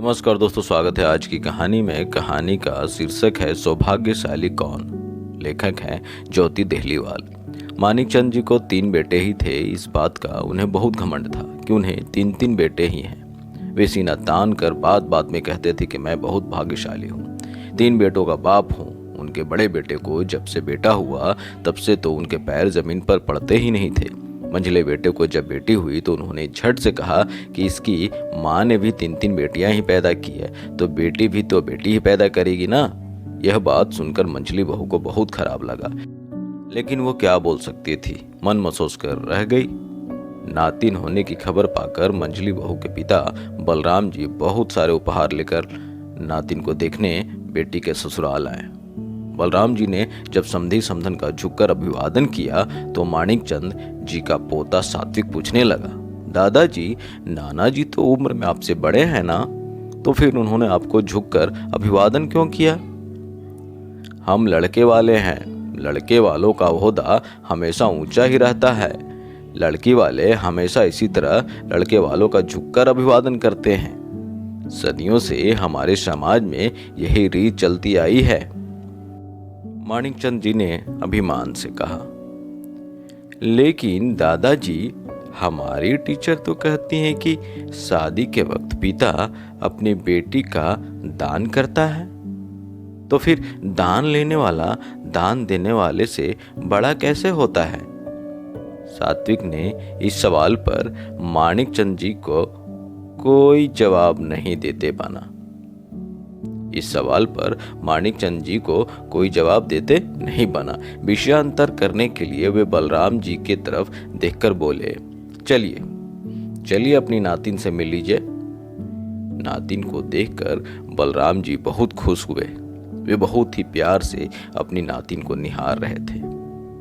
नमस्कार दोस्तों, स्वागत है आज की कहानी में। कहानी का शीर्षक है सौभाग्यशाली कौन। लेखक हैं ज्योति देहलीवाल। मानिकचंद जी को 3 बेटे ही थे। इस बात का उन्हें बहुत घमंड था कि उन्हें 3 बेटे ही हैं। वे सीना तान कर बात बात में कहते थे कि मैं बहुत भाग्यशाली हूँ, 3 बेटों का बाप हूँ। उनके बड़े बेटे को जब से बेटा हुआ तब से तो उनके पैर जमीन पर पड़ते ही नहीं थे। मंझले बेटे को जब बेटी हुई तो उन्होंने झट से कहा कि इसकी माँ ने भी 3 बेटियां ही पैदा की है तो बेटी भी तो बेटी ही पैदा करेगी ना। यह बात सुनकर मंझली बहू को बहुत खराब लगा, लेकिन वो क्या बोल सकती थी, मन महसूस कर रह गई। नातिन होने की खबर पाकर मंझली बहू के पिता बलराम जी बहुत सारे उपहार लेकर नातिन को देखने बेटी के ससुराल आए। बलराम जी ने जब समधी समधन का झुककर अभिवादन किया तो मानिकचंद जी का पोता सात्विक पूछने लगा, दादाजी, नाना जी तो उम्र में आपसे बड़े हैं ना, तो फिर उन्होंने आपको झुककर अभिवादन क्यों किया? हम लड़के वाले हैं, लड़के वालों का ओहदा हमेशा ऊंचा ही रहता है। लड़की वाले हमेशा इसी तरह लड़के वालों का झुककर अभिवादन करते हैं। सदियों से हमारे समाज में यही रीत चलती आई है। मानिकचंद जी ने अभिमान से कहा, लेकिन दादाजी, हमारी टीचर तो कहती हैं कि शादी के वक्त पिता अपनी बेटी का दान करता है, तो फिर दान लेने वाला दान देने वाले से बड़ा कैसे होता है? सात्विक ने इस सवाल पर मानिकचंद जी को कोई जवाब नहीं देते बना। इस सवाल पर मानिकचंद जी को कोई जवाब देते नहीं बना। विषयांतर करने के लिए वे बलराम जी की तरफ देखकर बोले, चलिए चलिए अपनी नातिन से मिल लीजिए। नातिन को देखकर बलराम जी बहुत खुश हुए। वे बहुत ही प्यार से अपनी नातिन को निहार रहे थे।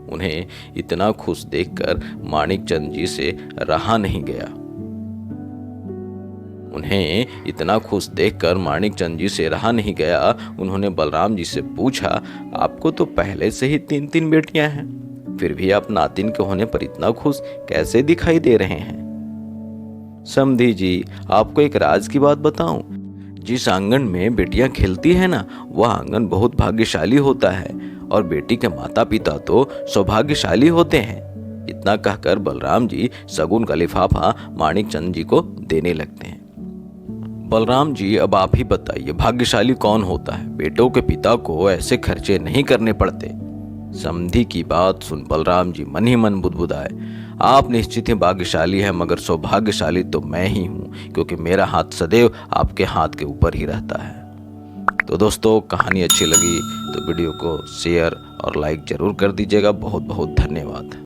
उन्हें इतना खुश देखकर मानिकचंद जी से रहा नहीं गया। उन्होंने बलराम जी से पूछा, आपको तो पहले से ही 3 बेटियां हैं, फिर भी आप नातिन के होने पर इतना खुश कैसे दिखाई दे रहे हैं? समधी जी, आपको एक राज की बात बताऊं, जिस आंगन में बेटियां खेलती है ना, वह आंगन बहुत भाग्यशाली होता है और बेटी के माता पिता तो सौभाग्यशाली होते हैं। इतना कहकर बलराम जी शगुन का लिफाफा मानिकचंद जी को देने लगते हैं। बलराम जी, अब आप ही बताइए, भाग्यशाली कौन होता है? बेटों के पिता को ऐसे खर्चे नहीं करने पड़ते। समधी की बात सुन बलराम जी मन ही मन बुदबुदाए, आप निश्चित ही भाग्यशाली हैं, मगर सौभाग्यशाली तो मैं ही हूँ, क्योंकि मेरा हाथ सदैव आपके हाथ के ऊपर ही रहता है। तो दोस्तों, कहानी अच्छी लगी तो वीडियो को शेयर और लाइक जरूर कर दीजिएगा। बहुत बहुत धन्यवाद।